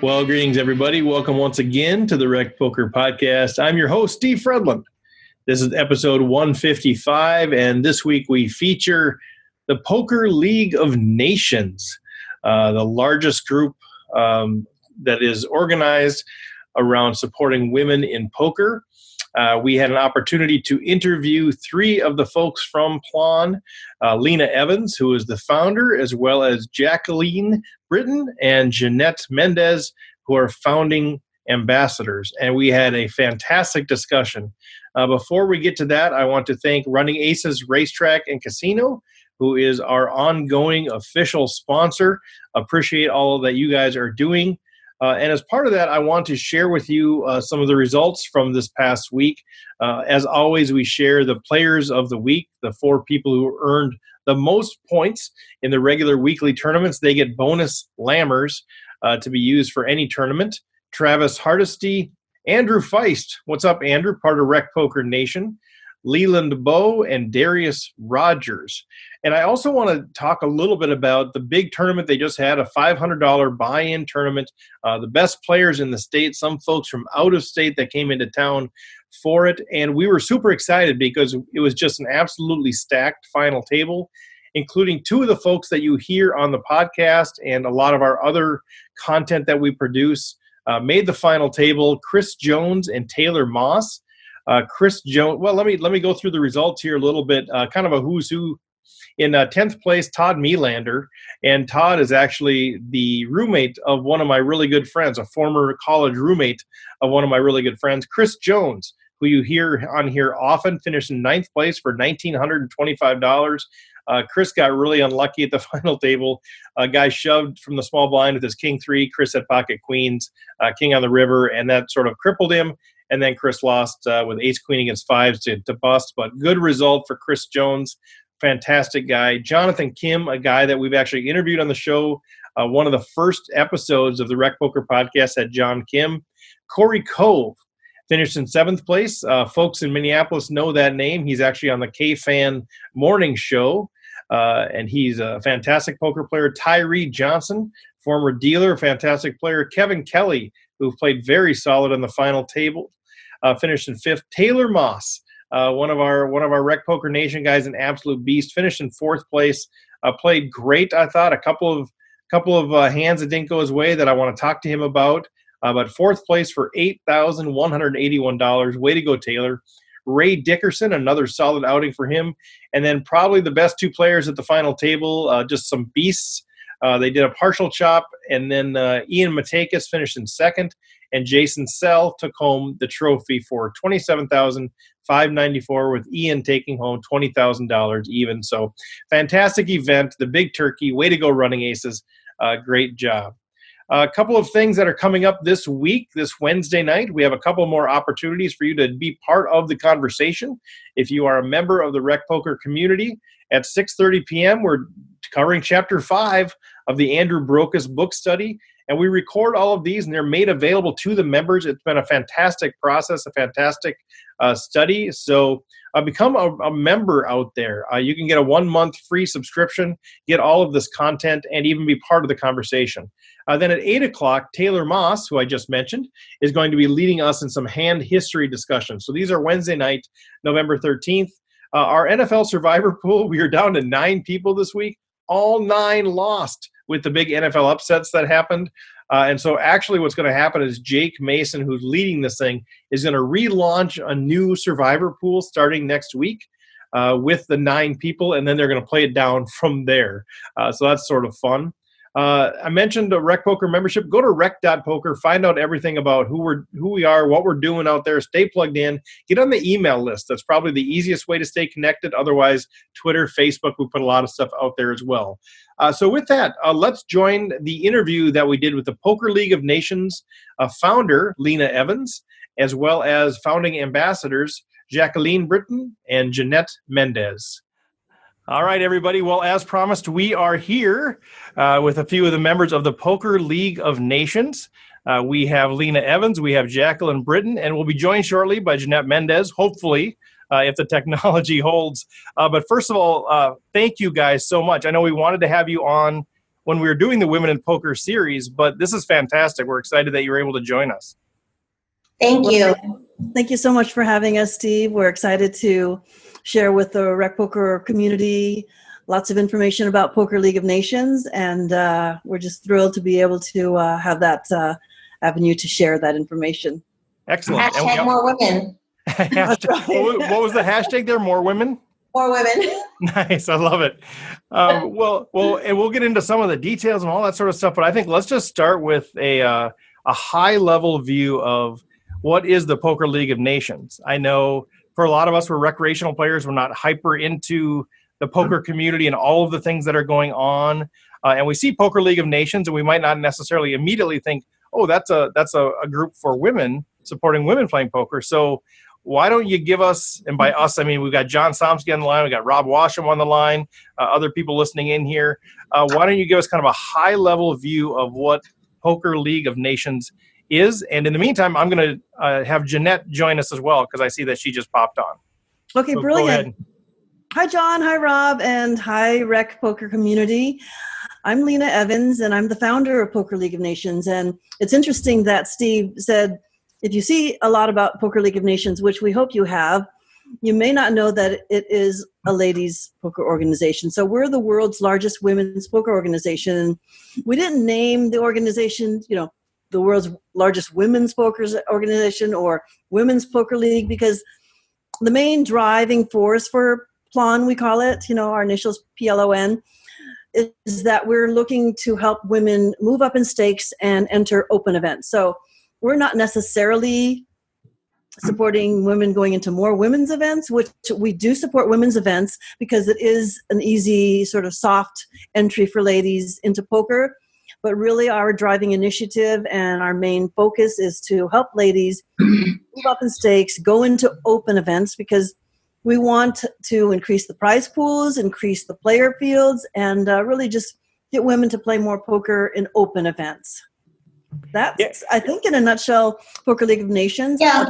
Well, greetings, everybody. Welcome once again to the Rec Poker Podcast. I'm your host, Steve Fredlund. This is episode 155, and this week we feature the Poker League of Nations, the largest group that is organized around supporting women in poker. We had an opportunity to interview three of the folks from Plon, Lena Evans, who is the founder, as well as Jacqueline Britton and Jeanette Mendez, who are founding ambassadors. And we had a fantastic discussion. Before we get to that, I want to thank Running Aces Racetrack and Casino, who is our ongoing official sponsor. Appreciate all that you guys are doing. And as part of that, I want to share with you some of the results from this past week. As always, we share the players of the week, the four people who earned the most points in the regular weekly tournaments. They get bonus lammers to be used for any tournament. Travis Hardesty, Andrew Feist. What's up, Andrew? Part of Rec Poker Nation. Leland Bowe, and Darius Rogers. And I also want to talk a little bit about the big tournament they just had, a $500 buy-in tournament. The best players in the state, some folks from out of state that came into town for it. And we were super excited because it was just an absolutely stacked final table, including two of the folks that you hear on the podcast and a lot of our other content that we produce made the final table. Chris Jones and Taylor Moss. Chris Jones, well, let me go through the results here a little bit, kind of a who's who. In 10th place, Todd Melander, and Todd is actually the roommate of one of my really good friends, a former college roommate of one of my really good friends, Chris Jones, who you hear on here often, finished in 9th place for $1,925. Chris got really unlucky at the final table. A guy shoved from the small blind with his king three. Chris had pocket queens, king on the river, and that sort of crippled him. And then Chris lost with ace queen against fives to bust. But good result for Chris Jones. Fantastic guy. Jonathan Kim, a guy that we've actually interviewed on the show. One of the first episodes of the Rec Poker Podcast had John Kim. Corey Cove finished in 7th place. Folks in Minneapolis know that name. He's actually on the K-Fan morning show. And he's a fantastic poker player. Tyree Johnson, former dealer, fantastic player. Kevin Kelly, who played very solid on the final table, finished in 5th. Taylor Moss, one of our Rec Poker Nation guys, an absolute beast, finished in 4th place. Played great, I thought. A couple of hands that didn't go his way that I want to talk to him about. But 4th place for $8,181. Way to go, Taylor. Ray Dickerson, another solid outing for him. And then probably the best two players at the final table, just some beasts. They did a partial chop, and then Ian Matakis finished in 2nd, and Jason Sell took home the trophy for $27,594, with Ian taking home $20,000 even. So fantastic event, the Big Turkey. Way to go, Running Aces. Great job. A couple of things that are coming up this week, this Wednesday night. We have a couple more opportunities for you to be part of the conversation. If you are a member of the Rec Poker community, at 6:30 p.m., we're covering Chapter 5 of the Andrew Brokus book study. And we record all of these, and they're made available to the members. It's been a fantastic process, a fantastic study. So become a member out there. You can get a 1-month free subscription, get all of this content, and even be part of the conversation. Then at 8 o'clock, Taylor Moss, who I just mentioned, is going to be leading us in some hand history discussions. So these are Wednesday night, November 13th. Our NFL Survivor pool, we are down to 9 people this week. All 9 lost with the big NFL upsets that happened. And so actually what's going to happen is Jake Mason, who's leading this thing, is going to relaunch a new Survivor pool starting next week with the 9 people, and then they're going to play it down from there. So that's sort of fun. I mentioned a Rec Poker membership. Go to rec.poker, find out everything about who we are, what we're doing out there. Stay plugged in. Get on the email list. That's probably the easiest way to stay connected. Otherwise, Twitter, Facebook, we put a lot of stuff out there as well. So with that, let's join the interview that we did with the Poker League of Nations founder, Lena Evans, as well as founding ambassadors, Jacqueline Britton and Jeanette Mendez. All right, everybody. Well, as promised, we are here with a few of the members of the Poker League of Nations. We have Lena Evans, we have Jacqueline Britton, and we'll be joined shortly by Jeanette Mendez, hopefully, if the technology holds. But first of all, thank you guys so much. I know we wanted to have you on when we were doing the Women in Poker series, but this is fantastic. We're excited that you were able to join us. Thank you. Thank you so much for having us, Steve. We're excited to share with the Rec Poker community lots of information about Poker League of Nations, and we're just thrilled to be able to have that avenue to share that information. Excellent. Hashtag more women. What was the hashtag there? More women? More women. Nice. I love it. Well, and we'll get into some of the details and all that sort of stuff, but I think let's just start with a high-level view of what is the Poker League of Nations. I know for a lot of us, we're recreational players. We're not hyper into the poker community and all of the things that are going on. And we see Poker League of Nations, and we might not necessarily immediately think, oh, that's a group for women supporting women playing poker. So why don't you give us, and by us, I mean, we've got John Somsky on the line, we've got Rob Washam on the line, other people listening in here. Why don't you give us kind of a high-level view of what Poker League of Nations is? And in the meantime, I'm going to have Jeanette join us as well, because I see that she just popped on. Okay, so brilliant. Hi, John. Hi, Rob. And hi, Rec Poker community. I'm Lena Evans, and I'm the founder of Poker League of Nations. And it's interesting that Steve said, if you see a lot about Poker League of Nations, which we hope you have, you may not know that it is a ladies' poker organization. So we're the world's largest women's poker organization. We didn't name the organization, the world's largest women's poker organization or Women's Poker League, because the main driving force for PLON, we call it, our initials PLON, is that we're looking to help women move up in stakes and enter open events. So we're not necessarily supporting women going into more women's events, which we do support women's events because it is an easy sort of soft entry for ladies into poker. But really our driving initiative and our main focus is to help ladies move up in stakes, go into open events, because we want to increase the prize pools, increase the player fields, and really just get women to play more poker in open events. That's, I think, in a nutshell, Poker League of Nations. Yeah.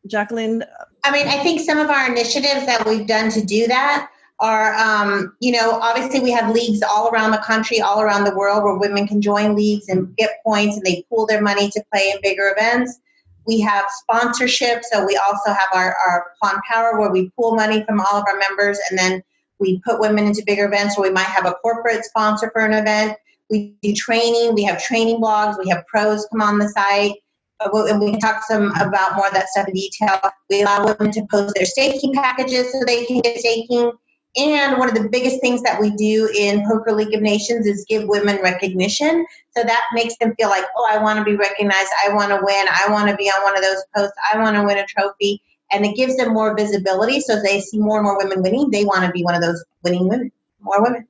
Jacqueline? I mean, I think some of our initiatives that we've done to do that are, obviously we have leagues all around the country, all around the world, where women can join leagues and get points, and they pool their money to play in bigger events. We have sponsorship, so we also have our PLON Power, where we pool money from all of our members, and then we put women into bigger events, where we might have a corporate sponsor for an event. We do training. We have training blogs. We have pros come on the site. And we can talk some about more of that stuff in detail. We allow women to post their staking packages so they can get staking. And one of the biggest things that we do in Poker League of Nations is give women recognition. So that makes them feel like, oh, I want to be recognized. I want to win. I want to be on one of those posts. I want to win a trophy. And it gives them more visibility. So as they see more and more women winning, they want to be one of those winning women. More women.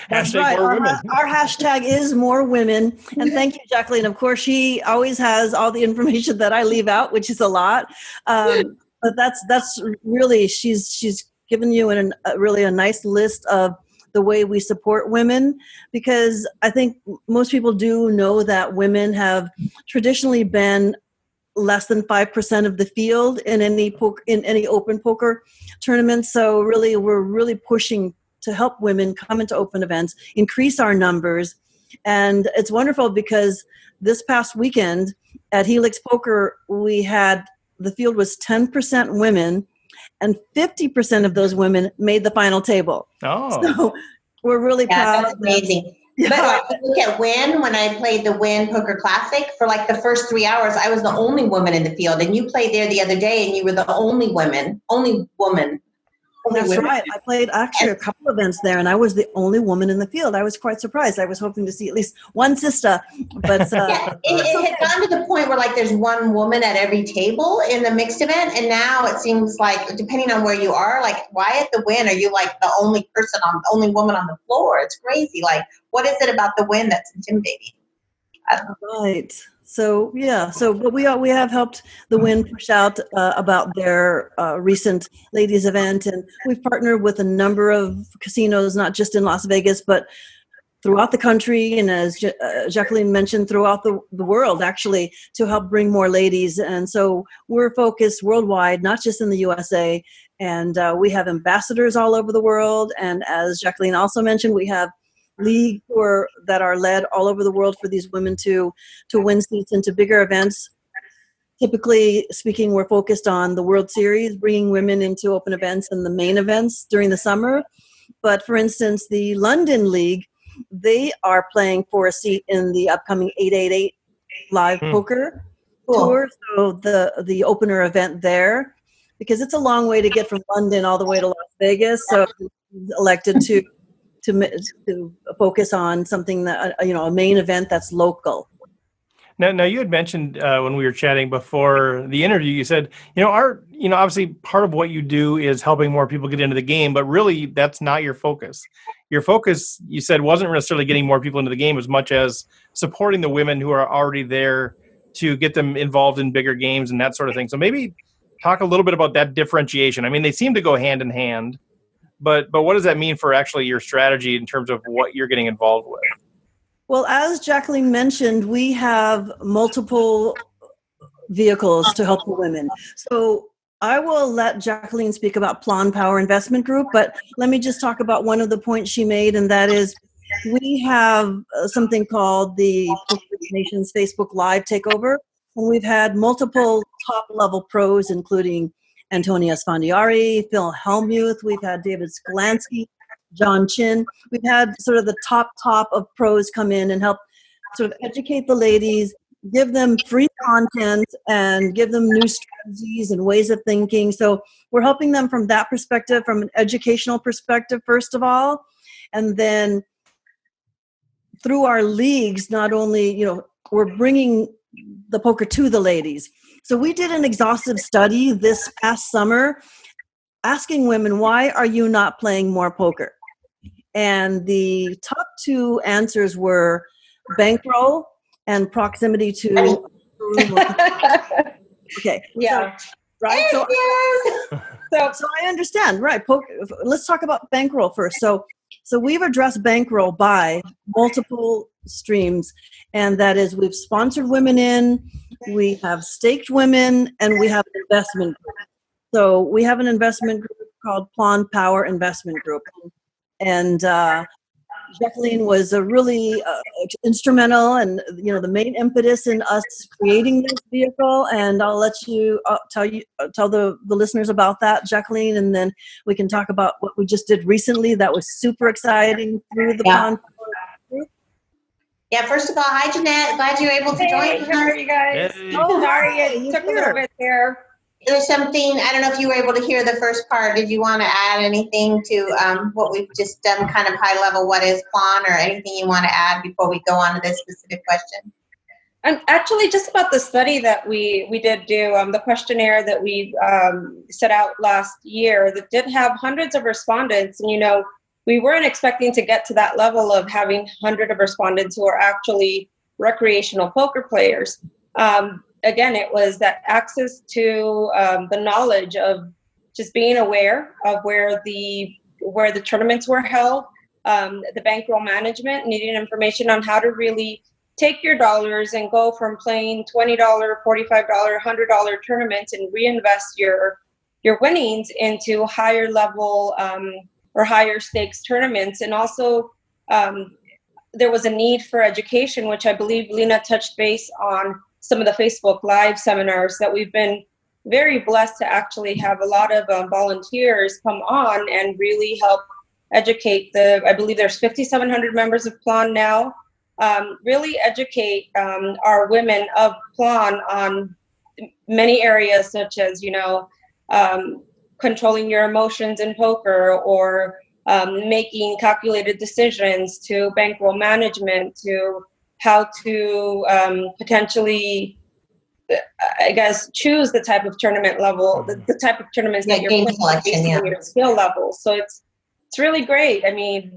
That's right. Our hashtag is more women. And thank you, Jacqueline. Of course, she always has all the information that I leave out, which is a lot. But that's really, she's given you really a nice list of the way we support women, because I think most people do know that women have traditionally been less than 5% of the field in any open poker tournament. So really, we're really pushing to help women come into open events, increase our numbers. And it's wonderful because this past weekend at Helix Poker, the field was 10% women, and 50% of those women made the final table. Oh. So we're really proud. That's amazing. But look at when I played the Win Poker Classic, for like the first 3 hours, I was the only woman in the field. And you played there the other day and you were the only woman. That's right. I played actually a couple events there, and I was the only woman in the field. I was quite surprised. I was hoping to see at least one sister, but it had gotten to the point where like there's one woman at every table in the mixed event, and now it seems like, depending on where you are, like why at the Win are you like the only woman on the floor? It's crazy. Like, what is it about the Win that's intimidating? Right. So but we have helped the Win push out about their recent ladies event, and we've partnered with a number of casinos, not just in Las Vegas, but throughout the country, and as Jacqueline mentioned, throughout the world, actually, to help bring more ladies. And so we're focused worldwide, not just in the USA, and we have ambassadors all over the world. And as Jacqueline also mentioned, we have leagues that are led all over the world for these women to win seats into bigger events. Typically speaking, we're focused on the World Series, bringing women into open events and the main events during the summer. But for instance, the London League, they are playing for a seat in the upcoming 888 live poker tour. So the opener event there, because it's a long way to get from London all the way to Las Vegas. So elected to focus on something that, a main event that's local. Now you had mentioned when we were chatting before the interview, you said, obviously part of what you do is helping more people get into the game, but really that's not your focus. Your focus, you said, wasn't necessarily getting more people into the game as much as supporting the women who are already there to get them involved in bigger games and that sort of thing. So maybe talk a little bit about that differentiation. I mean, they seem to go hand in hand, but what does that mean for actually your strategy in terms of what you're getting involved with? Well, as Jacqueline mentioned, we have multiple vehicles to help the women. So I will let Jacqueline speak about Plan Power Investment Group, but let me just talk about one of the points she made, and that is we have something called the Poker Nations Facebook Live Takeover, and we've had multiple top-level pros, including Antonia Sfandiari, Phil Hellmuth, we've had David Skolansky, John Chin. We've had sort of the top of pros come in and help sort of educate the ladies, give them free content, and give them new strategies and ways of thinking. So we're helping them from that perspective, from an educational perspective, first of all. And then through our leagues, not only, we're bringing the poker to the ladies. So we did an exhaustive study this past summer asking women, why are you not playing more poker? And the top two answers were bankroll and proximity to. Okay. Yeah. So, right. So I understand. Right. Poker. Let's talk about bankroll first. So we've addressed bankroll by multiple streams, and that is we've sponsored women in, we have staked women, and we have an investment group. So we have an investment group called Plan Power Investment Group. And Jacqueline was a really instrumental and, the main impetus in us creating this vehicle. And I'll let you tell the listeners about that, Jacqueline, and then we can talk about what we just did recently. That was super exciting through the Plan Power Group. Yeah, first of all, hi, Jeanette. Glad you were able to join us. How are you guys? Hey. Sorry, it took a little bit there. There's something, I don't know if you were able to hear the first part. Did you want to add anything to what we've just done, kind of high level, what is Plan, or anything you want to add before we go on to this specific question? Actually, just about the study that we did do, the questionnaire that we set out last year that did have hundreds of respondents. And, we weren't expecting to get to that level of having hundreds of respondents who are actually recreational poker players. Again, it was that access to the knowledge of just being aware of where the tournaments were held, the bankroll management, needing information on how to really take your dollars and go from playing $20, $45, $100 tournaments and reinvest your winnings into higher level or higher stakes tournaments. And also there was a need for education, which I believe Lena touched base on some of the Facebook Live seminars that we've been very blessed to actually have a lot of volunteers come on and really help educate I believe there's 5,700 members of Plan now, really educate our women of Plan on many areas such as, controlling your emotions in poker, or making calculated decisions, to bankroll management, to how to potentially, choose the type of tournament level, the type of tournaments that you're playing based on your skill level. So it's really great. I mean,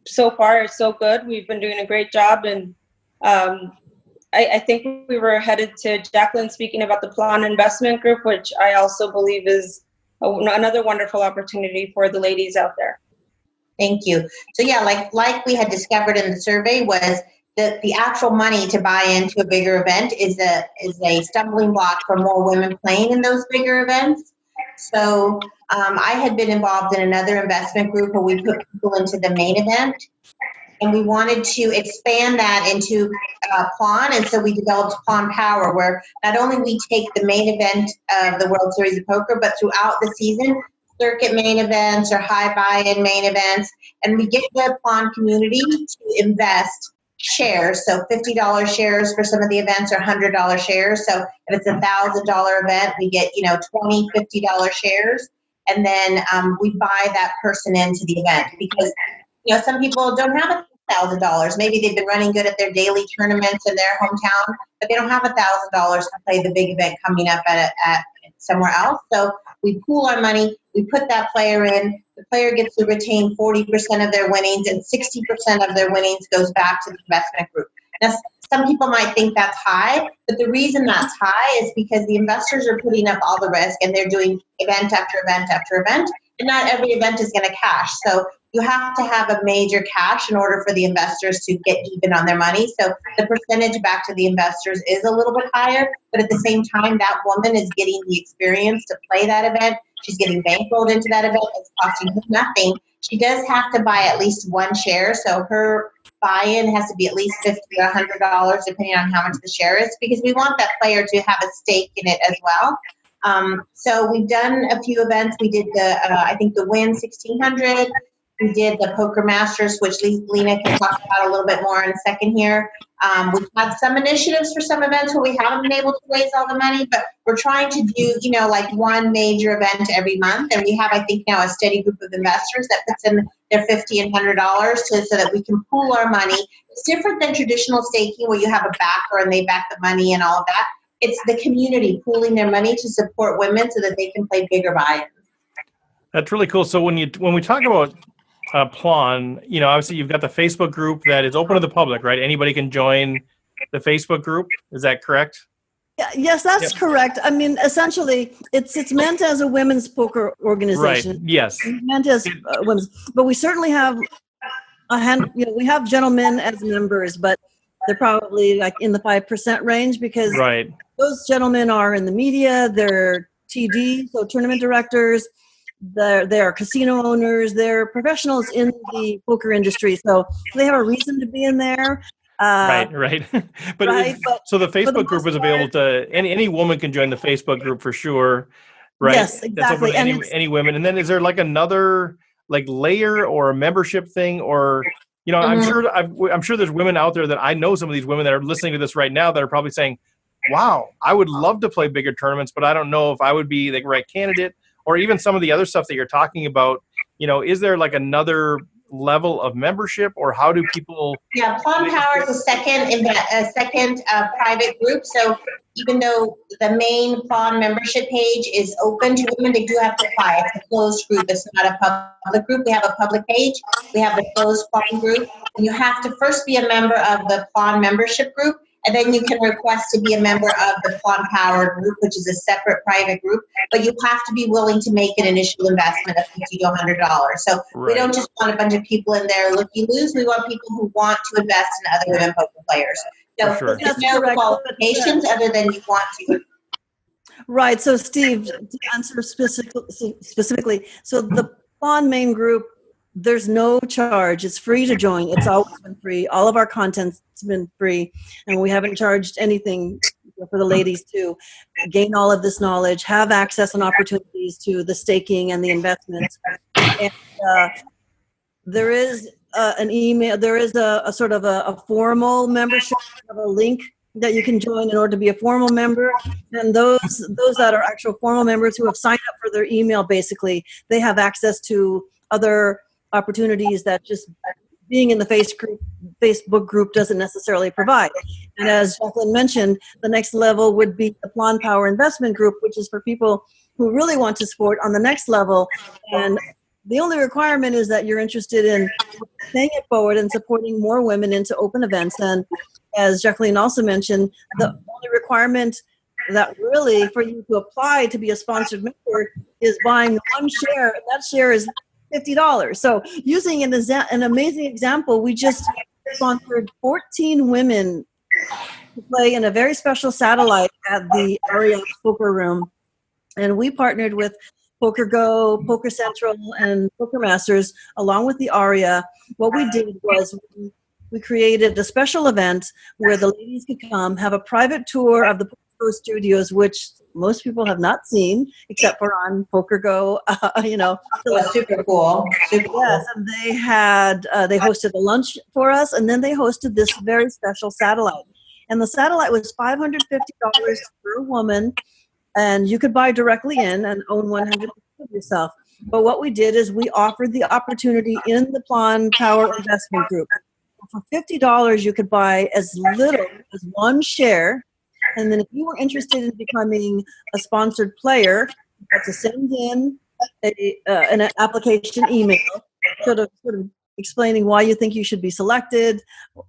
so far it's so good. We've been doing a great job, and I think we were headed to Jacqueline speaking about the Plan Investment Group, which I also believe is another wonderful opportunity for the ladies out there. Thank you. So yeah, like we had discovered in the survey, was that the actual money to buy into a bigger event is a stumbling block for more women playing in those bigger events. So I had been involved in another investment group where we put people into the main event, and we wanted to expand that into Pawn, and so we developed Pawn Power, where not only we take the main event of the World Series of Poker, but throughout the season, circuit main events or high buy-in main events, and we get the Pawn community to invest shares. So $50 shares for some of the events, or $100 shares. So if it's $1,000 event, we get, $20, $50 shares. And then we buy that person into the event, because, some people don't have $1,000. Maybe they've been running good at their daily tournaments in their hometown, but they don't have $1,000 to play the big event coming up at somewhere else. So we pool our money, we put that player in, the player gets to retain 40% of their winnings, and 60% of their winnings goes back to the investment group. Now, some people might think that's high, but the reason that's high is because the investors are putting up all the risk, and they're doing event after event after event, and not every event is going to cash. So you have to have a major cash in order for the investors to get even on their money. So the percentage back to the investors is a little bit higher, but at the same time, that woman is getting the experience to play that event. She's getting bankrolled into that event. It's costing her nothing. She does have to buy at least one share, so her buy-in has to be at least $50 or $100, depending on how much the share is, because we want that player to have a stake in it as well. So we've done a few events. We did I think the Win 1600. We did the Poker Masters, which Lena can talk about a little bit more in a second here. We've had some initiatives for some events where we haven't been able to raise all the money, but we're trying to do, like one major event every month. And we have, I think, now a steady group of investors that puts in their $50 and $100 so that we can pool our money. It's different than traditional staking where you have a backer and they back the money and all of that. It's the community pooling their money to support women so that they can play bigger buy-ins. That's really cool. So when we talk about Pawn, obviously you've got the Facebook group that is open to the public, right? Anybody can join the Facebook group. Is that correct? Yeah, yes, that's correct. I mean, essentially, it's meant as a women's poker organization. Right. Yes. It's meant as women's, but we certainly have we have gentlemen as members, but they're probably like in the 5% range, because those gentlemen are in the media. They're TD, so tournament directors. They're casino owners. They're professionals in the poker industry, so they have a reason to be in there. Right. But so the Facebook group is available to any woman can join the Facebook group for sure, right? Yes, exactly. That's open to any women. And then is there like another layer or a membership thing, or I'm sure there's women out there that I know, some of these women that are listening to this right now that are probably saying, "Wow, I would love to play bigger tournaments, but I don't know if I would be the right candidate." Or even some of the other stuff that you're talking about, is there like another level of membership, or how do people? Yeah, Pawn Power is a second private group. So even though the main Pawn membership page is open to women, they do have to apply. It's a closed group. It's not a public group. We have a public page. We have the closed Pawn group. And you have to first be a member of the Pawn membership group, and then you can request to be a member of the Pawn Power group, which is a separate private group. But you have to be willing to make an initial investment of $50 to $100. So we don't just want a bunch of people in there looky-loos. We want people who want to invest in other women poker players. So there's no qualifications other than you want to. Right. So Steve, to answer specifically, so the Pawn main group, there's no charge. It's free to join. It's always been free. All of our content's been free, and we haven't charged anything for the ladies to gain all of this knowledge, have access and opportunities to the staking and the investments. And there is an email. There is a sort of a formal membership, of a link that you can join in order to be a formal member. And those that are actual formal members who have signed up for their email, basically, they have access to other opportunities that just being in the Facebook group doesn't necessarily provide. And as Jacqueline mentioned, the next level would be the Pawn Power Investment Group, which is for people who really want to support on the next level. And the only requirement is that you're interested in paying it forward and supporting more women into open events. And as Jacqueline also mentioned, the only requirement that really for you to apply to be a sponsored member is buying one share. That share is $50. So using an amazing example, we just sponsored 14 women to play in a very special satellite at the Ariel Poker Room. And we partnered with Poker Go, Poker Central, and Poker Masters, along with the ARIA, what we did was we created a special event where the ladies could come, have a private tour of the Poker Go studios, which most people have not seen, except for on Poker Go, was super cool. Super cool. Yes, and they had they hosted a lunch for us, and then they hosted this very special satellite. And the satellite was $550 per woman, and you could buy directly in and own 100% of yourself. But what we did is we offered the opportunity in the Plan Power Investment Group. For $50, you could buy as little as one share. And then if you were interested in becoming a sponsored player, you had to send in an application email, sort of explaining why you think you should be selected,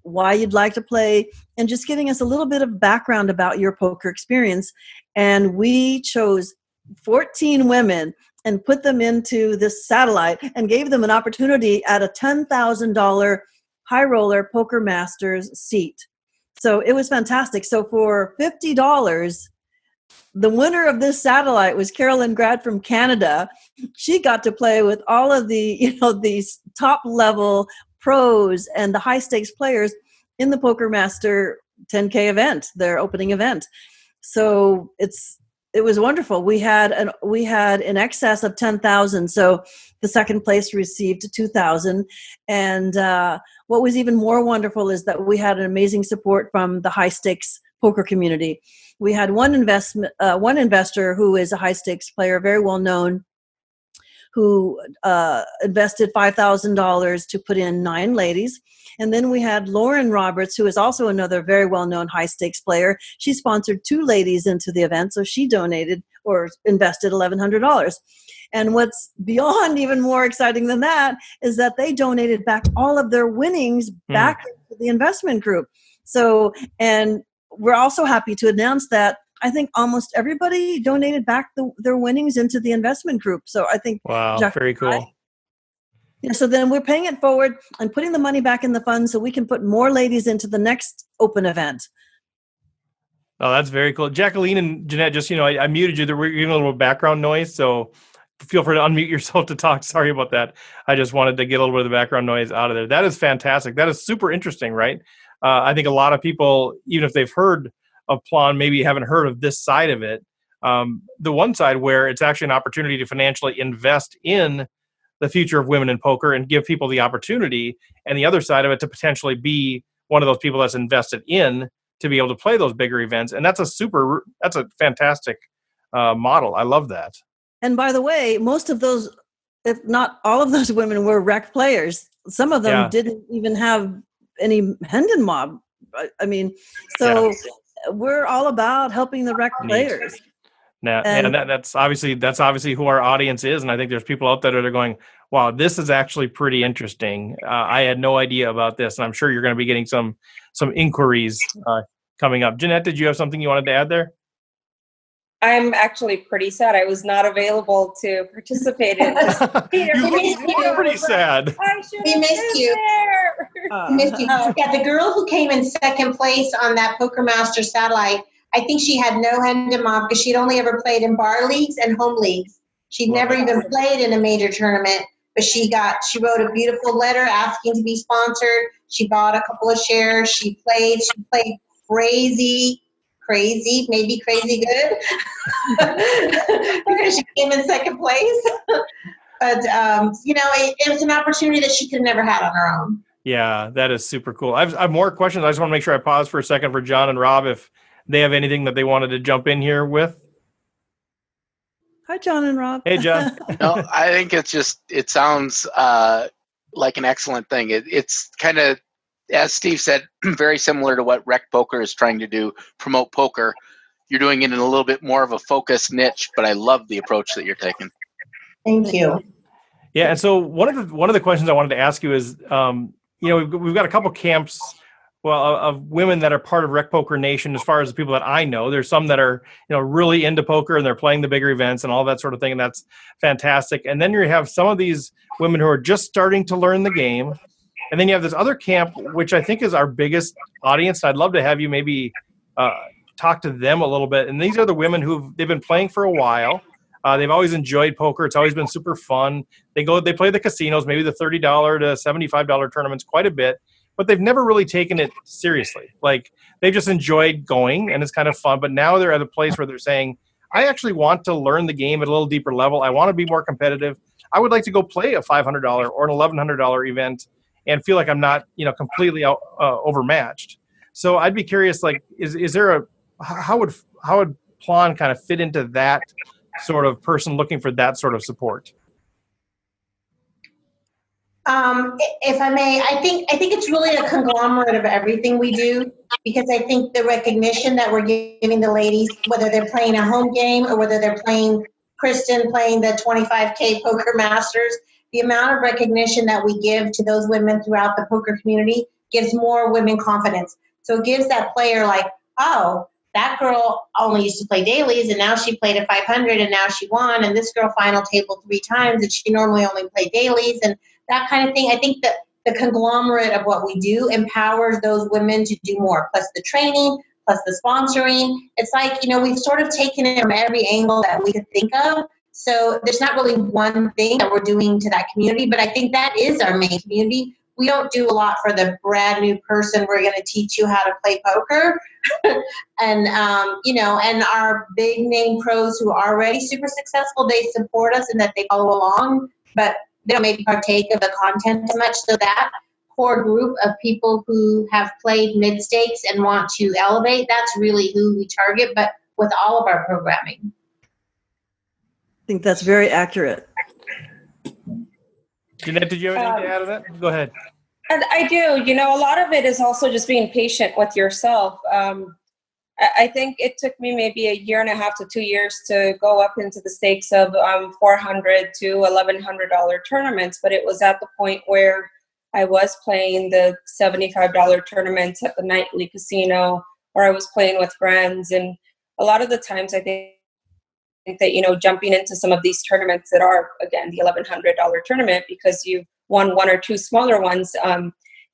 why you'd like to play, and just giving us a little bit of background about your poker experience. And we chose 14 women and put them into this satellite and gave them an opportunity at a $10,000 High Roller Poker Masters seat. So it was fantastic. So for $50, the winner of this satellite was Carolyn Grad from Canada. She got to play with all of the, these top level pros and the high stakes players in the Poker Master 10K event, their opening event. So it was wonderful. We had in excess of 10,000. So the second place received 2,000. And what was even more wonderful is that we had an amazing support from the high stakes poker community. We had one investor who is a high stakes player, very well known, who invested $5,000 to put in 9 ladies. And then we had Lauren Roberts, who is also another very well-known high-stakes player. She sponsored 2 ladies into the event, so she donated or invested $1,100. And what's beyond even more exciting than that is that they donated back all of their winnings back into the investment group. So, and we're also happy to announce that I think almost everybody donated back their winnings into the investment group. So I think, wow, very cool. Yeah, so then we're paying it forward and putting the money back in the fund so we can put more ladies into the next open event. Oh, that's very cool. Jacqueline and Jeanette, just, I muted you. There were a little background noise, so feel free to unmute yourself to talk. Sorry about that. I just wanted to get a little bit of the background noise out of there. That is fantastic. That is super interesting, right? I think a lot of people, even if they've heard of Plan, maybe haven't heard of this side of it. The one side where it's actually an opportunity to financially invest in the future of women in poker and give people the opportunity, and the other side of it to potentially be one of those people that's invested in to be able to play those bigger events. And that's a fantastic model. I love that. And by the way, most of those, if not all of those women, were rec players. Some of them didn't even have any Hendon Mob. I mean, so we're all about helping the rec players. Now, and that's obviously who our audience is, and I think there's people out there that are going, "Wow, this is actually pretty interesting. I had no idea about this," and I'm sure you're going to be getting some inquiries coming up. Jeanette, did you have something you wanted to add there? I'm actually pretty sad I was not available to participate in this. You look pretty sad. We missed you. Yeah, the girl who came in second place on that Poker Master satellite, I think she had no Hendon Mob because she'd only ever played in bar leagues and home leagues. She'd never even played in a major tournament, but she wrote a beautiful letter asking to be sponsored. She bought a couple of shares. She played crazy, maybe crazy good because she came in second place. But, it was an opportunity that she could have never had on her own. Yeah, that is super cool. I have more questions. I just want to make sure I pause for a second for John and Rob if they have anything that they wanted to jump in here with. Hi, John and Rob. Hey, John. No, I think it sounds like an excellent thing. It's kind of, as Steve said, very similar to what Rec Poker is trying to do, promote poker. You're doing it in a little bit more of a focused niche, but I love the approach that you're taking. Thank you. Yeah, and so one of the questions I wanted to ask you is, we've got a couple camps, of women that are part of Rec Poker Nation. As far as the people that I know, there's some that are really into poker and they're playing the bigger events and all that sort of thing, and that's fantastic. And then you have some of these women who are just starting to learn the game. And then you have this other camp, which I think is our biggest audience. I'd love to have you maybe talk to them a little bit. And these are the women they've been playing for a while. They've always enjoyed poker. It's always been super fun. They play the casinos, maybe the $30 to $75 tournaments quite a bit, but they've never really taken it seriously. Like, they just enjoyed going, and it's kind of fun. But now they're at a place where they're saying, I actually want to learn the game at a little deeper level. I want to be more competitive. I would like to go play a $500 or an $1,100 event and feel like I'm not, completely overmatched. So I'd be curious, like, is there how would Plon kind of fit into that sort of person looking for that sort of support? If I may, I think it's really a conglomerate of everything we do, because I think the recognition that we're giving the ladies, whether they're playing a home game or whether they're playing Kristen playing the 25K Poker Masters, the amount of recognition that we give to those women throughout the poker community gives more women confidence. So it gives that player like, oh, that girl only used to play dailies, and now she played a 500 and now she won, and this girl final tabled 3 times and she normally only played dailies, and that kind of thing. I think that the conglomerate of what we do empowers those women to do more, plus the training, plus the sponsoring. It's like, we've sort of taken it from every angle that we could think of. So there's not really one thing that we're doing to that community, but I think that is our main community. We don't do a lot for the brand new person. We're going to teach you how to play poker. And, and our big name pros who are already super successful, they support us and that they follow along, but they don't maybe partake of the content as much. So that core group of people who have played mid-stakes and want to elevate, that's really who we target, but with all of our programming. I think that's very accurate. Jeanette, did you have anything to add to that? Go ahead. And I do. A lot of it is also just being patient with yourself. I think it took me maybe 1.5 to 2 years to go up into the stakes of $400 to $1,100 tournaments, but it was at the point where I was playing the $75 tournaments at the nightly casino, or I was playing with friends. And a lot of the times I think that, jumping into some of these tournaments that are, again, the $1,100 tournament, because you've won 1 or 2 smaller ones,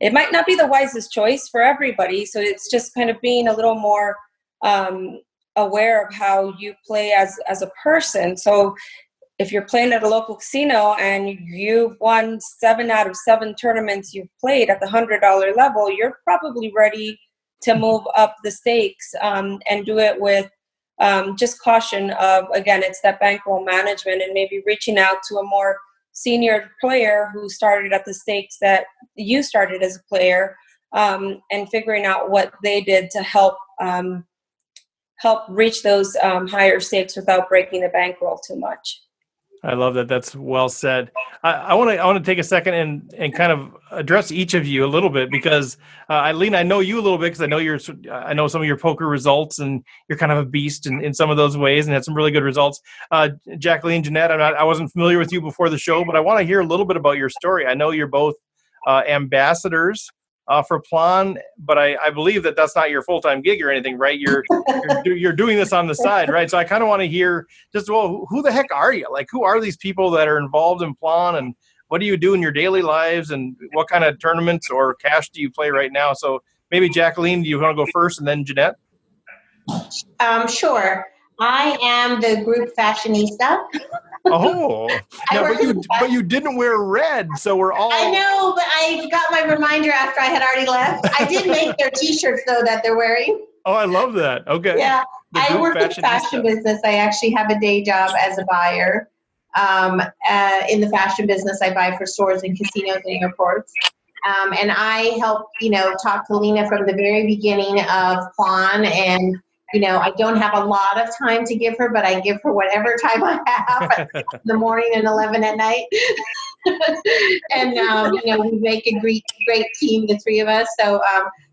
it might not be the wisest choice for everybody. So it's just kind of being a little more aware of how you play as a person. So if you're playing at a local casino and you've won 7 out of 7 tournaments you've played at the $100 level, you're probably ready to move up the stakes and do it with just caution of, again, it's that bankroll management and maybe reaching out to a more senior player who started at the stakes that you started as a player, and figuring out what they did to help reach those higher stakes without breaking the bankroll too much. I love that. That's well said. I want to take a second and kind of address each of you a little bit, because Eileen, I know you a little bit because I know some of your poker results, and you're kind of a beast in some of those ways and had some really good results. Jacqueline, Jeanette, I wasn't familiar with you before the show, but I want to hear a little bit about your story. I know you're both ambassadors for Plon, but I believe that that's not your full-time gig or anything, right? You're doing this on the side, right? So I kind of want to hear just, well, who the heck are you? Like, who are these people that are involved in Plon, and what do you do in your daily lives, and what kind of tournaments or cash do you play right now? So maybe Jacqueline, do you want to go first, and then Jeanette? Sure. I am the group fashionista. Oh, but you didn't wear red, so we're all. I know, but I got my reminder after I had already left. I did make their T-shirts though that they're wearing. Oh, I love that. Okay. Yeah, I work in the fashion business. I actually have a day job as a buyer. In the fashion business, I buy for stores and casinos and airports. And I help, talk to Lena from the very beginning of Plon, and I don't have a lot of time to give her, but I give her whatever time I have in the morning and 11 at night. And, we make a great team, the 3 of us. So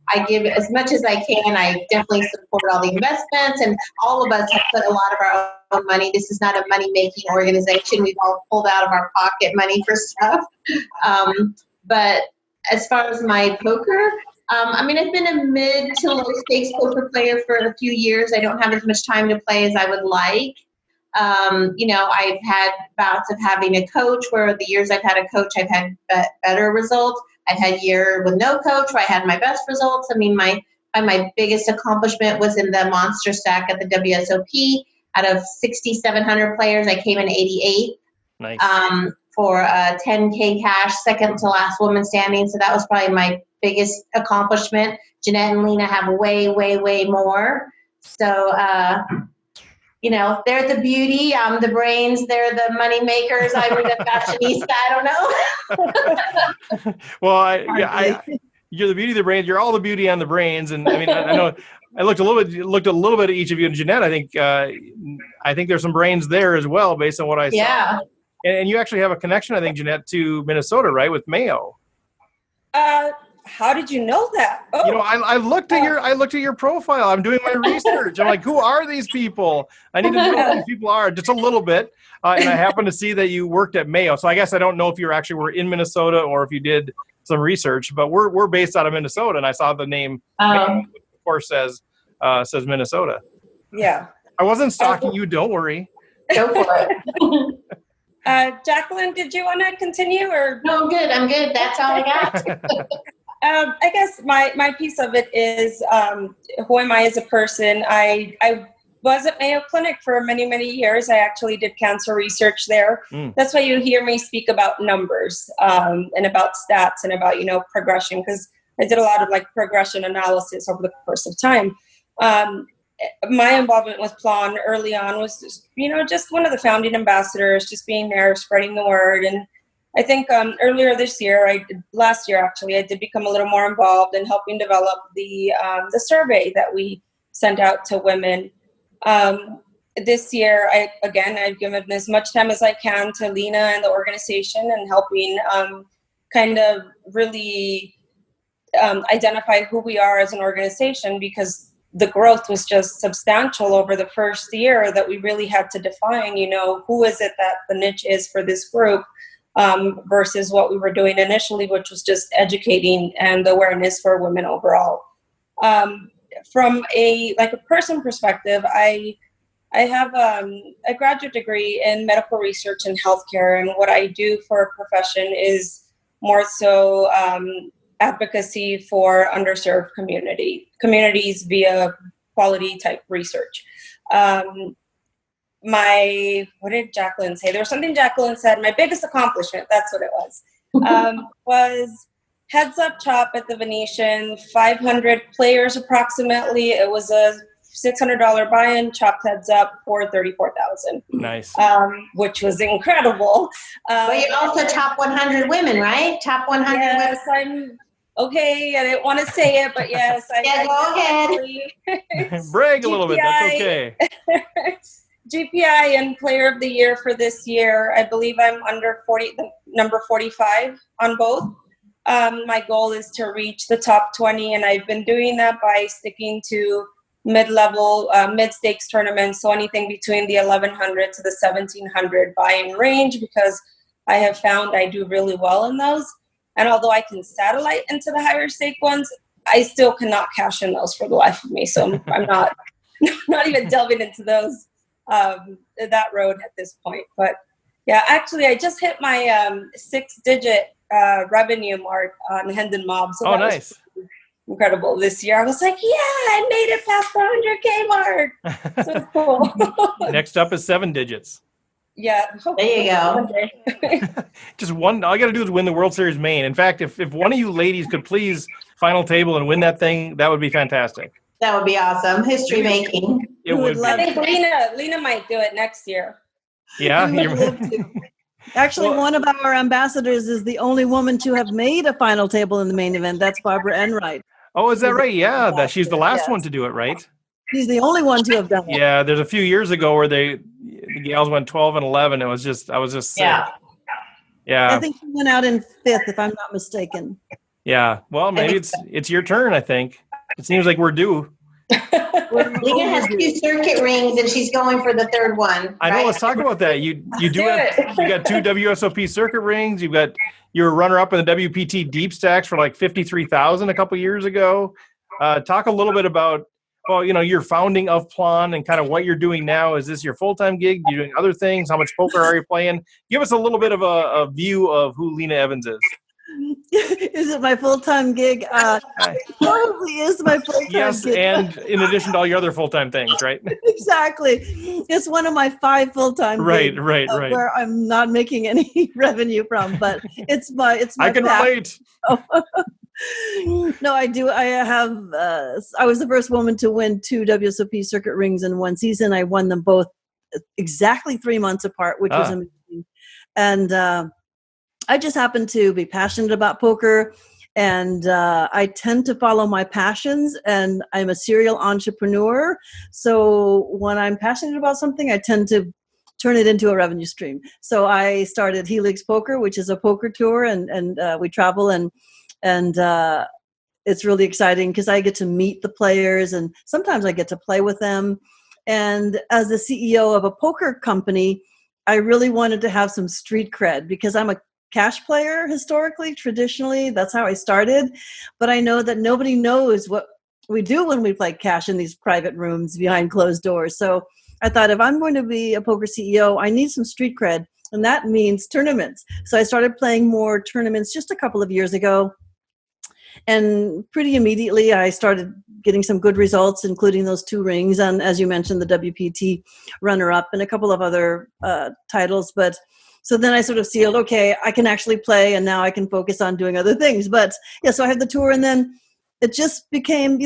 I give as much as I can. I definitely support all the investments, and all of us have put a lot of our own money. This is not a money-making organization. We've all pulled out of our pocket money for stuff. But as far as my poker, I've been a mid to low stakes poker player for a few years. I don't have as much time to play as I would like. I've had bouts of having a coach where the years I've had a coach, I've had better results. I've had a year with no coach where I had my best results. My biggest accomplishment was in the monster stack at the WSOP. Out of 6,700 players, I came in 88th. Nice. For a 10K cash, second to last woman standing. So that was probably my biggest accomplishment. Jeanette and Lena have way, way, way more. So, they're the beauty. I'm the brains. They're the money makers. I'm the fashionista. I don't know. Well, you're the beauty of the brains. You're all the beauty on the brains. And I mean, I know I looked a little bit at each of you, and Jeanette, I think there's some brains there as well, based on what I saw. Yeah. And you actually have a connection, I think, Jeanette, to Minnesota, right, with Mayo. How did you know that? Oh. I looked at your profile. I'm doing my research. I'm like, who are these people? I need to know who these people are, just a little bit. And I happened to see that you worked at Mayo. So I guess I don't know if you actually were in Minnesota or if you did some research. But we're based out of Minnesota, and I saw the name. Mayo, which of course says Minnesota. Yeah. I wasn't stalking you. Don't worry. Go for it. Jacqueline, did you want to continue or? No, I'm good. That's all I got. I guess my piece of it is who am I as a person? I was at Mayo Clinic for many, many years. I actually did cancer research there. That's why you hear me speak about numbers and about stats and about, progression, because I did a lot of progression analysis over the course of time. My involvement with Plan early on was just one of the founding ambassadors, just being there, spreading the word. And I think earlier this year, last year actually, I did become a little more involved in helping develop the survey that we sent out to women. This year, I've given as much time as I can to Lena and the organization and helping kind of really identify who we are as an organization, because the growth was just substantial over the first year that we really had to define, who is it that the niche is for this group versus what we were doing initially, which was just educating and awareness for women overall. From a person perspective, I have a graduate degree in medical research and healthcare, and what I do for a profession is more so advocacy for underserved communities via quality type research. What did Jacqueline say? There was something Jacqueline said. My biggest accomplishment, that's what it was, was Heads Up Chop at the Venetian, 500 players approximately. It was a $600 buy-in, chopped heads up for $34,000. Nice. Which was incredible. But you're also top 100 women, right? Top 100 yes, women. Okay, I didn't want to say it, but yes. Go ahead. Brag a little bit. That's okay. GPI and Player of the Year for this year. I believe I'm number 45 on both. My goal is to reach the top 20, and I've been doing that by sticking to mid-level, mid-stakes tournaments, so anything between the 1,100 to the 1,700 buy-in range, because I have found I do really well in those. And although I can satellite into the higher stake ones, I still cannot cash in those for the life of me. So I'm not even delving into those that road at this point. But yeah, actually, I just hit my 6-digit revenue mark on Hendon Mob. So nice. Was incredible this year. I was like, yeah, I made it past the 100K mark. So it's cool. Next up is 7 digits. Yeah. There you go. Just one. All you got to do is win the World Series main. In fact, if one of you ladies could please final table and win that thing, that would be fantastic. That would be awesome. History making. It would. I think Lena might do it next year. Yeah. Actually, one of our ambassadors is the only woman to have made a final table in the main event. That's Barbara Enright. Oh, is that right? Yeah, she's the last one to do it, right? She's the only one to have done it. Yeah, there's a few years ago where the gals went 12 and 11. I was just sick. Yeah. I think she went out in 5th, if I'm not mistaken. Yeah. Well, maybe it's your turn, I think. It seems like we're due. Lena has 2 circuit rings, and she's going for the 3rd one. I know. Let's talk about that. You got 2 WSOP circuit rings. You're a runner-up in the WPT Deep Stacks for like $53,000 a couple years ago. Talk a little bit about, your founding of Plan and kind of what you're doing now. Is this your full-time gig? You're doing other things? How much poker are you playing? Give us a little bit of a view of who Lena Evans is. Is it my full-time gig? It probably is my full-time Yes, gig. and in addition to all your other full-time things, right? Exactly. It's one of my 5 full-time gigs, Right. where I'm not making any revenue from, but it's my I can relate. No, I do. I have. I was the first woman to win 2 WSOP circuit rings in one season. I won them both exactly 3 months apart, which was amazing. And I just happen to be passionate about poker, and I tend to follow my passions, and I'm a serial entrepreneur. So when I'm passionate about something, I tend to turn it into a revenue stream. So I started Helix Poker, which is a poker tour, and we travel, and it's really exciting because I get to meet the players, and sometimes I get to play with them. And as the CEO of a poker company, I really wanted to have some street cred because I'm a cash player historically, traditionally. That's how I started. But I know that nobody knows what we do when we play cash in these private rooms behind closed doors. So I thought, if I'm going to be a poker CEO, I need some street cred. And that means tournaments. So I started playing more tournaments just a couple of years ago. And pretty immediately, I started getting some good results, including those 2 rings, and as you mentioned, the WPT runner-up and a couple of other titles. But so then I sort of see, okay, I can actually play, and now I can focus on doing other things. But yeah, so I had the tour, and then it just became,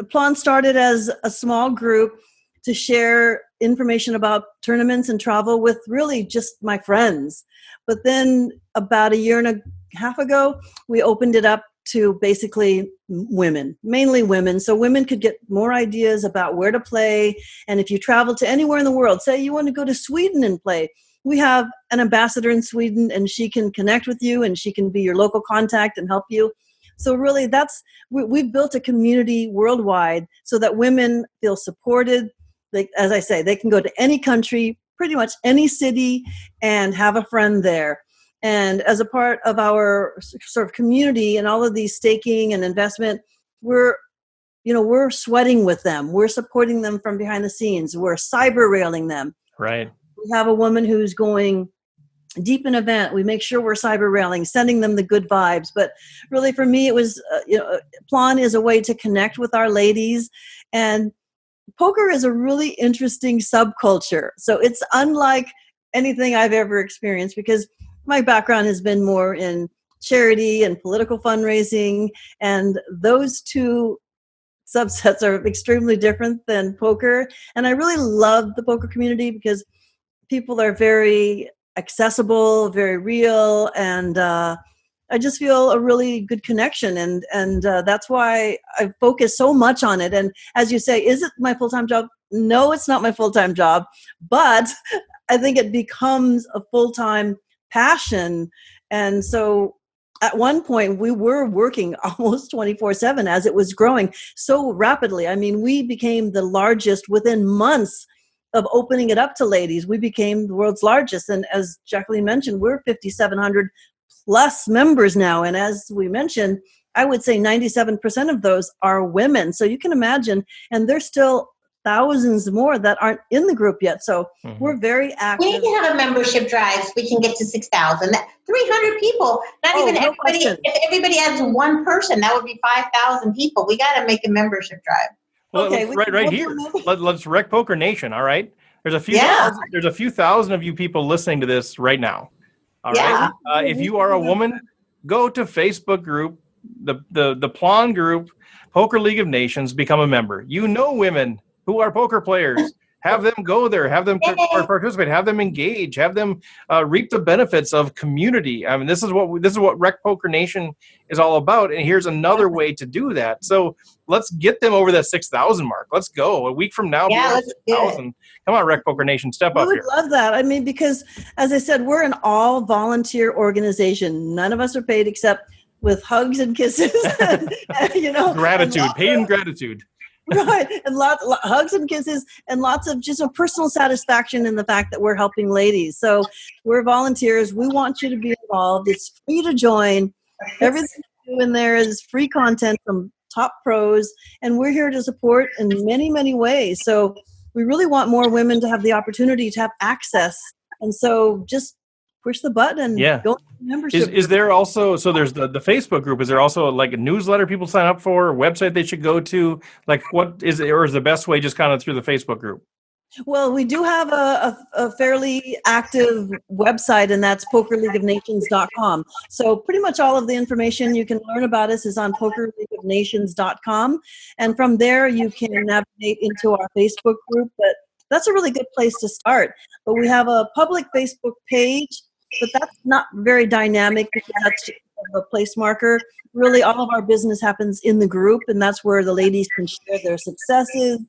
Plan started as a small group to share information about tournaments and travel with really just my friends. But then about a year and a half ago, we opened it up to basically women, mainly women. So women could get more ideas about where to play. And if you travel to anywhere in the world, say you want to go to Sweden and play, we have an ambassador in Sweden, and she can connect with you, and she can be your local contact and help you. So really, we've built a community worldwide so that women feel supported. As I say, they can go to any country, pretty much any city, and have a friend there. And as a part of our sort of community and all of these staking and investment, we're sweating with them. We're supporting them from behind the scenes. We're cyber railing them. Right. We have a woman who's going deep in event. We make sure we're cyber railing, sending them the good vibes. But really, for me, it was, Plan is a way to connect with our ladies. And poker is a really interesting subculture. So it's unlike anything I've ever experienced, because my background has been more in charity and political fundraising, and those 2 subsets are extremely different than poker. And I really love the poker community because people are very accessible, very real, and I just feel a really good connection, and that's why I focus so much on it. And as you say, is it my full-time job? No, it's not my full-time job, but I think it becomes a full-time passion. And so at one point we were working almost 24/7 as it was growing so rapidly. I mean, we became the largest within months of opening it up to ladies. We became the world's largest. And as Jacqueline mentioned, we're 5,700 plus members now. And as we mentioned, I would say 97% of those are women. So you can imagine, and there's still thousands more that aren't in the group yet. So we're very active. We need to have a membership drive so we can get to 6,000. 300 people. Not even no everybody. question. If everybody adds 1 person, that would be 5,000 people. We got to make a membership drive. Well, Okay, right here. Let's Rec Poker Nation. All right. There's a few thousand of you people listening to this right now. All right. If you are a woman, go to Facebook group, the Plan group, Poker League of Nations, become a member. You know women who are poker players. Have them go there. Have them participate. Have them engage. Have them reap the benefits of community. I mean, this is what Rec Poker Nation is all about. And here's another way to do that. So let's get them over that 6,000 mark. Let's go. A week from now, let's do 6,000. Come on, Rec Poker Nation, step up here. I would love that. I mean, because as I said, we're an all volunteer organization. None of us are paid except with hugs and kisses. Gratitude, paid in gratitude. Right, and lots hugs and kisses, and lots of just a personal satisfaction in the fact that we're helping ladies. So we're volunteers. We want you to be involved. It's free to join. Everything we do in there is free content from top pros, and we're here to support in many, many ways. So we really want more women to have the opportunity to have access. And so just push the button and go to the membership. Is there also, so there's the Facebook group, is there also like a newsletter people sign up for, a website they should go to? Like what is it, or is the best way just kind of through the Facebook group? Well, we do have a fairly active website, and that's pokerleagueofnations.com. So pretty much all of the information you can learn about us is on pokerleagueofnations.com. And from there, you can navigate into our Facebook group. But that's a really good place to start. But we have a public Facebook page, but that's not very dynamic because that's just a place marker. Really, all of our business happens in the group, and that's where the ladies can share their successes,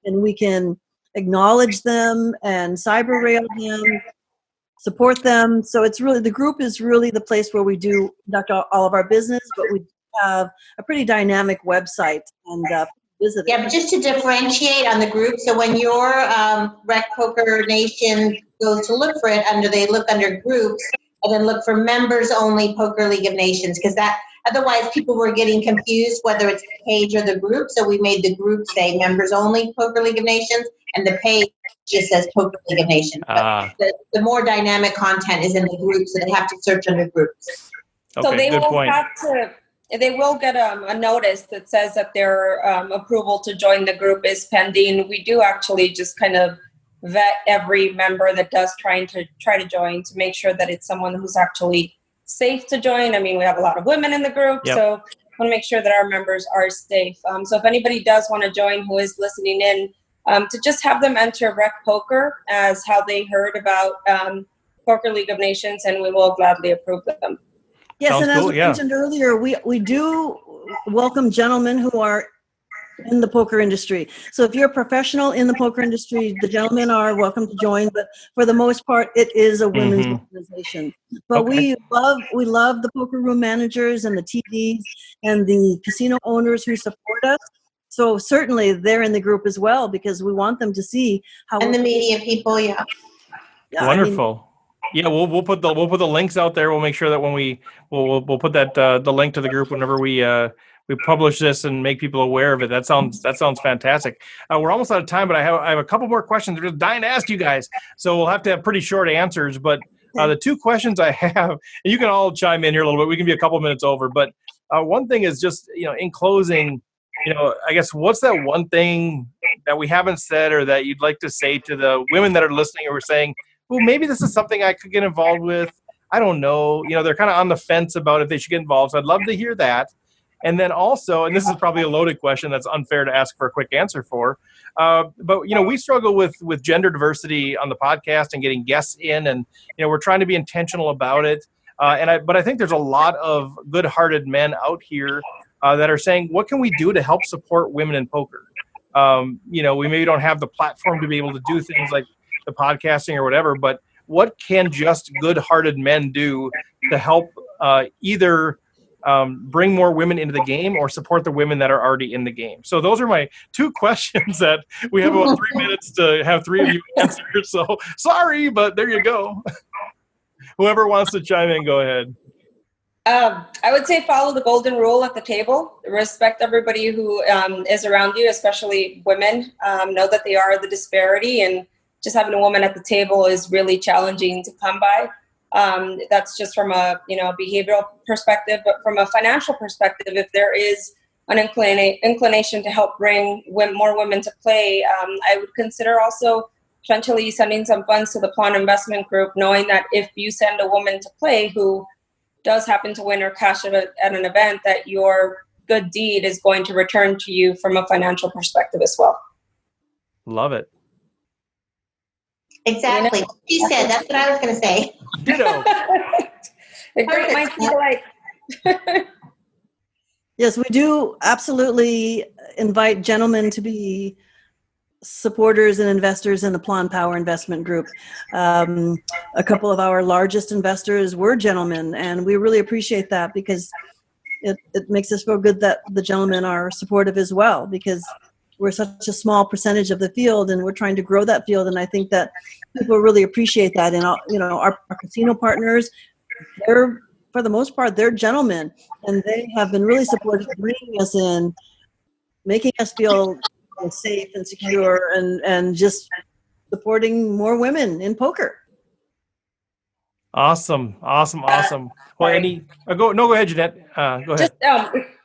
and we can acknowledge them and cyber rail them, support them. So it's really, the group is really the place where we do conduct all of our business, but we have a pretty dynamic website and visit. Yeah, but just to differentiate on the group, so when your Rec Poker Nation goes to look for it, they look under groups and then look for members only Poker League of Nations, because that otherwise people were getting confused whether it's the page or the group. So we made the group say members only Poker League of Nations, and the page just says Poker League of Nations. But the more dynamic content is in the group, so they have to search under groups. Okay, so they good will point. they will get a notice that says that their approval to join the group is pending. We do actually just kind of vet every member that does try to join to make sure that it's someone who's actually safe to join. I mean, we have a lot of women in the group, so want to make sure that our members are safe. So if anybody does want to join who is listening in, to just have them enter Rec Poker as how they heard about Poker League of Nations, and we will gladly approve them. Yes, Sounds and as cool, we mentioned earlier, we do welcome gentlemen who are in the poker industry. So if you're a professional in the poker industry, the gentlemen are welcome to join, but for the most part, it is a women's organization. But we love the poker room managers and the TDs and the casino owners who support us. So certainly they're in the group as well, because we want them to see how. And the media people, yeah, wonderful. We'll put the links out there. We'll make sure that when we'll put that the link to the group whenever we publish this and make people aware of it. That sounds fantastic. We're almost out of time, but I have a couple more questions. I'm just dying to ask you guys, so we'll have to have pretty short answers. But the two questions I have, and you can all chime in here a little bit. We can be a couple minutes over, but one thing is just in closing. I guess what's that one thing that we haven't said or that you'd like to say to the women that are listening or saying, well, maybe this is something I could get involved with. I don't know. They're kind of on the fence about if they should get involved. So I'd love to hear that. And then also, and this is probably a loaded question that's unfair to ask for a quick answer for, but we struggle with gender diversity on the podcast and getting guests in, and we're trying to be intentional about it. But I think there's a lot of good-hearted men out here that are saying, what can we do to help support women in poker? We maybe don't have the platform to be able to do things like the podcasting or whatever, but what can just good-hearted men do to help either bring more women into the game or support the women that are already in the game? So those are my two questions that we have about 3 minutes to have three of you answer. So sorry, but there you go. Whoever wants to chime in, go ahead. I would say follow the golden rule at the table. Respect everybody who is around you, especially women. Know that they are the disparity, and just having a woman at the table is really challenging to come by. That's just from a behavioral perspective, but from a financial perspective, if there is an inclination to help bring more women to play, I would consider also potentially sending some funds to the Pawn Investment Group, knowing that if you send a woman to play who does happen to win or cash at an event, that your good deed is going to return to you from a financial perspective as well. Love it. Exactly. She said, that's what I was going to say. Ditto. The great minds think alike. Yes, we do absolutely invite gentlemen to be supporters and investors in the Plan Power Investment Group. A couple of our largest investors were gentlemen, and we really appreciate that because it makes us feel good that the gentlemen are supportive as well, because we're such a small percentage of the field and we're trying to grow that field. And I think that people really appreciate that. And our casino partners, they're, for the most part, they're gentlemen, and they have been really supportive, bringing us in, making us feel safe and secure, and just supporting more women in poker. Awesome. Well, go ahead, Jeanette. Go ahead. Just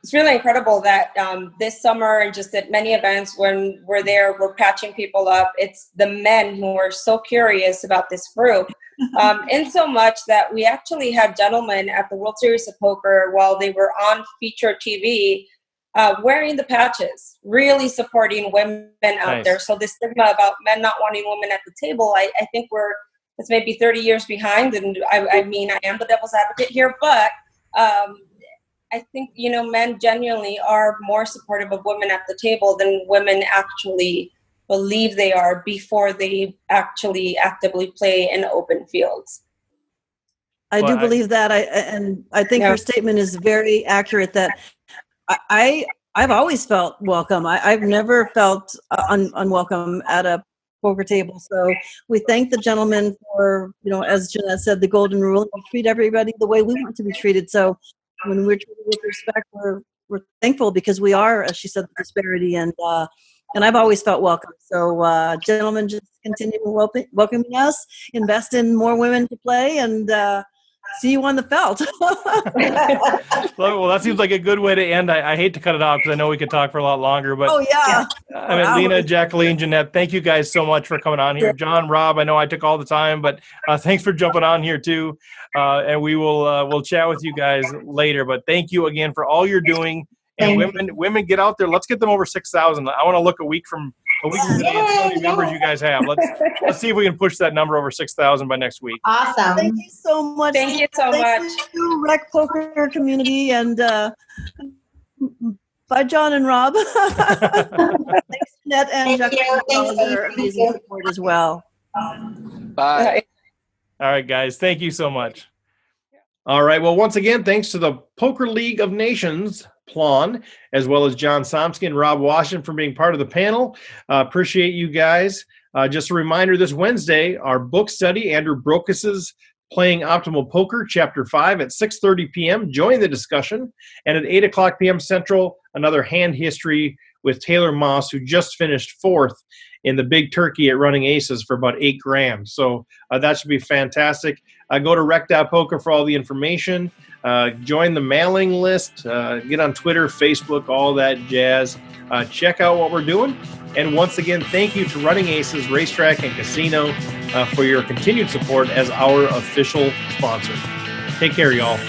it's really incredible that this summer and just at many events when we're there, we're patching people up. It's the men who are so curious about this group, in so much that we actually had gentlemen at the World Series of Poker while they were on feature TV, wearing the patches, really supporting women out there. So this stigma about men not wanting women at the table, I think it's maybe 30 years behind. And I mean, I am the devil's advocate here, but I think, men genuinely are more supportive of women at the table than women actually believe they are before they actually actively play in open fields. I do believe that. I think her statement is very accurate that I've always felt welcome. I've never felt unwelcome at a poker table. So we thank the gentleman for, as Jeanette said, the golden rule. We treat everybody the way we want to be treated. So when we're treated with respect, we're thankful because we are, as she said, the disparity. And I've always felt welcome. So gentlemen, just continue welcoming us, invest in more women to play, and see you on the felt. Well, that seems like a good way to end. I hate to cut it off because I know we could talk for a lot longer. But Lena, Jacqueline, Jeanette, thank you guys so much for coming on here. John, Rob, I know I took all the time, but thanks for jumping on here too. And we will we'll chat with you guys later. But thank you again for all you're doing. And women, get out there. Let's get them over 6,000. I want to look a week from today and see how many members you guys have. Let's see if we can push that number over 6,000 by next week. Awesome. Thank you so much. Thank you so much. Thank you, Rec Poker community, and bye, John and Rob. Thanks, Jeanette and Jacqueline, for all their amazing support as well. Bye. All right, guys. Thank you so much. All right. Well, once again, thanks to the Poker League of Nations, PLAN, as well as John Somsky and Rob Washington for being part of the panel. Appreciate you guys. Just a reminder, this Wednesday, our book study, Andrew Brokas's Playing Optimal Poker, Chapter 5 at 6:30 p.m. Join the discussion. And at 8 o'clock p.m. Central, another hand history with Taylor Moss, who just finished 4th in the Big Turkey at Running Aces for about $8,000. So that should be fantastic. Go to rec.poker for all the information. Join the mailing list. Get on Twitter, Facebook, all that jazz. Check out what we're doing. And once again, thank you to Running Aces Racetrack and Casino for your continued support as our official sponsor. Take care, y'all.